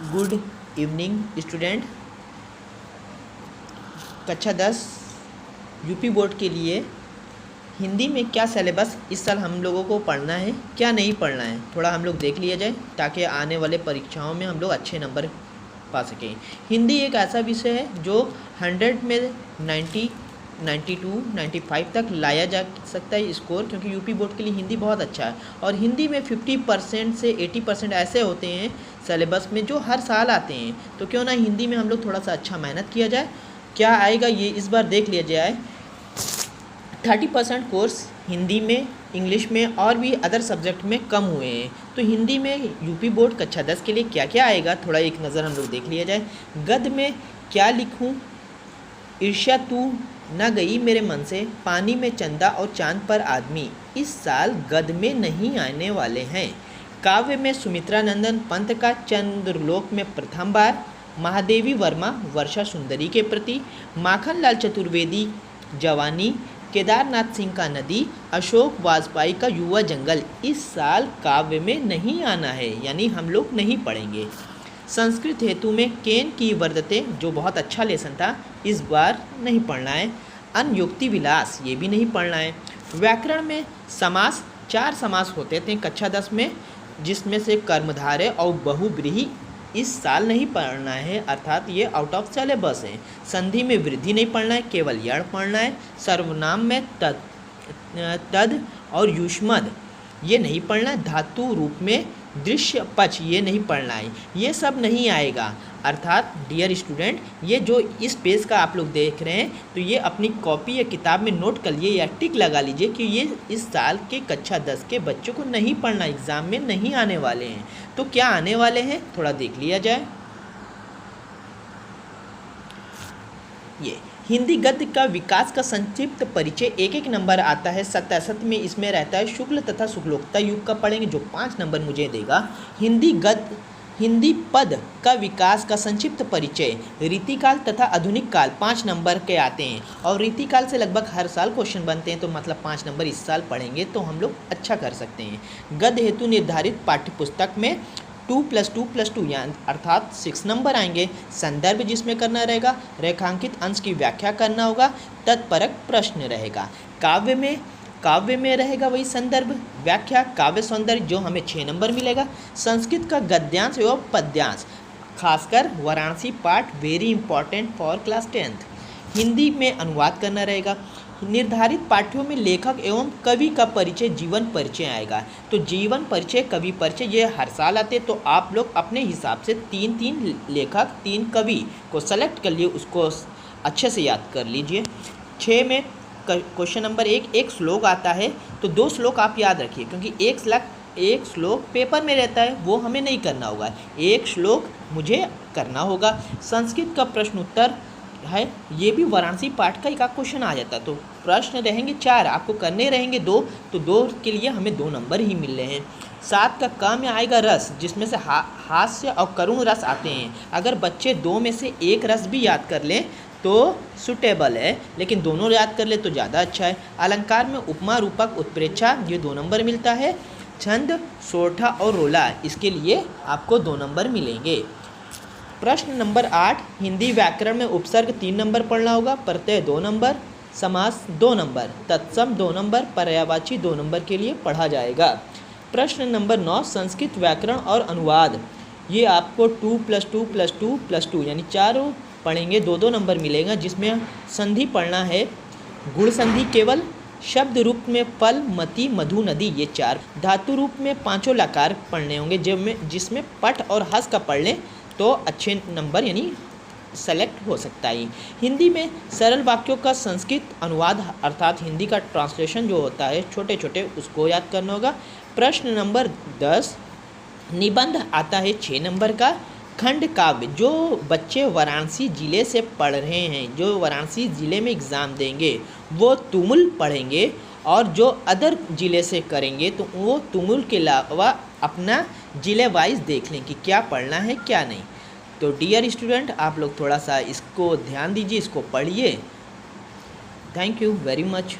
Good evening student. कक्षा 10 UP board के लिए हिंदी में क्या सिलेबस इस साल हम लोगों को पढ़ना है, क्या नहीं पढ़ना है, थोड़ा हम लोग देख लिया जाए ताकि आने वाले परीक्षाओं में हम लोग अच्छे नंबर पा सकें। हिंदी एक ऐसा विषय है जो 100 में 90, 92, 95 तक लाया जा सकता है स्कोर, क्योंकि यूपी बोर्ड के लिए हिंदी बहुत अच्छा है। और हिंदी में 50% से 80% ऐसे होते हैं सिलेबस में जो हर साल आते हैं, तो क्यों ना हिंदी में हम लोग थोड़ा सा अच्छा मेहनत किया जाए। क्या आएगा ये इस बार देख लिया जाए। 30% कोर्स हिंदी में, इंग्लिश में और भी अदर सब्जेक्ट में कम हुए हैं, तो हिंदी में यूपी बोर्ड कक्षा 10 के लिए क्या क्या आएगा थोड़ा एक नज़र हम लोग देख लिया जाए। गद्य में क्या लिखूं? ईर्ष्या तू न गई मेरे मन से, पानी में चंदा और चांद पर आदमी इस साल गद्य में नहीं आने वाले हैं। काव्य में सुमित्रा नंदन पंत का चंद्रलोक में प्रथम बार, महादेवी वर्मा वर्षा सुंदरी के प्रति, माखनलाल चतुर्वेदी जवानी, केदारनाथ सिंह का नदी, अशोक वाजपेयी का युवा जंगल इस साल काव्य में नहीं आना है, यानी हम लोग नहीं पढ़ेंगे। संस्कृत हेतु में केन की वर्धते जो बहुत अच्छा लेसन था इस बार नहीं पढ़ना है। अनुयुक्ति विलास ये भी नहीं पढ़ना है। व्याकरण में समास 4 समास होते थे कक्षा 10 में, जिसमें से कर्मधारय और बहुब्रीहि इस साल नहीं पढ़ना है, अर्थात ये आउट ऑफ सिलेबस है। संधि में वृद्धि नहीं पढ़ना है, केवल यण पढ़ना है। सर्वनाम में तद और युष्मद ये नहीं पढ़ना है। धातु रूप में दृश्य पक्ष ये नहीं पढ़ना है, ये सब नहीं आएगा। अर्थात डियर स्टूडेंट, ये जो इस पेज का आप लोग देख रहे हैं, तो ये अपनी कॉपी या किताब में नोट कर लिए या टिक लगा लीजिए कि ये इस साल के कक्षा 10 के बच्चों को नहीं पढ़ना, एग्ज़ाम में नहीं आने वाले हैं। तो क्या आने वाले हैं थोड़ा देख लिया जाए। ये हिंदी गद्य का विकास का संक्षिप्त परिचय 1-1 नंबर आता है। 77 में इसमें रहता है शुक्ल तथा शुक्लोक्ता युग का पढ़ेंगे जो 5 नंबर मुझे देगा। हिंदी पद का विकास का संक्षिप्त परिचय रीतिकाल तथा आधुनिक काल 5 नंबर के आते हैं, और रीतिकाल से लगभग हर साल क्वेश्चन बनते हैं, तो मतलब 5 नंबर इस साल पढ़ेंगे तो हम लोग अच्छा कर सकते हैं। गद्य हेतु निर्धारित पाठ्यपुस्तक में 2+2+2 यानी अर्थात 6 नंबर आएंगे। संदर्भ जिसमें करना रहेगा, रेखांकित अंश की व्याख्या करना होगा, तत्परक प्रश्न रहेगा। काव्य में रहेगा वही संदर्भ, व्याख्या, काव्य सौंदर्य जो हमें 6 नंबर मिलेगा। संस्कृत का गद्यांश एवं पद्यांश, खासकर वाराणसी पाठ very important for class 10th। Hindi में अनुवाद करना रहेगा। निर्धारित पाठ्यों में लेखक एवं कवि का परिचय, जीवन परिचय आएगा। तो जीवन परिचय, कवि परिचय ये हर साल आते, तो आप लोग अपने हिसाब से 3-3 लेखक 3 कवि को सेलेक्ट कर लिए, उसको अच्छे से याद कर लीजिए। 6 में क्वेश्चन नंबर 1 श्लोक आता है, तो 2 श्लोक आप याद रखिए, क्योंकि एक श्लोक पेपर में रहता है वो हमें नहीं करना होगा, 1 श्लोक मुझे करना होगा। संस्कृत का प्रश्न उत्तर है, ये भी वाराणसी पाठ का एक क्वेश्चन आ जाता है, तो प्रश्न रहेंगे 4, आपको करने रहेंगे 2, तो 2 के लिए हमें 2 नंबर ही मिल रहे हैं। 7 का क में आएगा रस, जिसमें से हास्य और करुण रस आते हैं। अगर बच्चे 2 में से 1 रस भी याद कर लें तो सुटेबल है, लेकिन दोनों याद कर ले तो ज़्यादा अच्छा है। अलंकार में उपमा, रूपक, उत्प्रेक्षा ये 2 नंबर मिलता है। छंद, सोरठा और रोला इसके लिए आपको 2 नंबर मिलेंगे। प्रश्न नंबर 8, हिंदी व्याकरण में उपसर्ग 3 नंबर पढ़ना होगा, प्रत्यय 2 नंबर, समास 2 नंबर, तत्सम 2 नंबर, पर्यायवाची 2 नंबर के लिए पढ़ा जाएगा। प्रश्न नंबर 9, संस्कृत व्याकरण और अनुवाद, ये आपको 2+2+2+2 यानी 4 पढ़ेंगे, 2-2 नंबर मिलेगा, जिसमें संधि पढ़ना है। गुण संधि केवल, शब्द रूप में पल, मति, मधु, नदी ये 4, धातु रूप में 5 लकार पढ़ने होंगे, जिसमें पठ और हस का पढ़ लें तो अच्छे नंबर यानी सेलेक्ट हो सकता है। हिंदी में सरल वाक्यों का संस्कृत अनुवाद अर्थात हिंदी का ट्रांसलेशन जो होता है छोटे छोटे, उसको याद करना होगा। प्रश्न नंबर 10, निबंध आता है 6 नंबर का। खंड काव्य, जो बच्चे वाराणसी ज़िले से पढ़ रहे हैं, जो वाराणसी ज़िले में एग्ज़ाम देंगे वो तुमुल पढ़ेंगे, और जो अदर ज़िले से करेंगे तो वो तुमुल के अलावा अपना ज़िले वाइज देख लें कि क्या पढ़ना है क्या नहीं। तो डियर स्टूडेंट, आप लोग थोड़ा सा इसको ध्यान दीजिए, इसको पढ़िए। Thank you very much.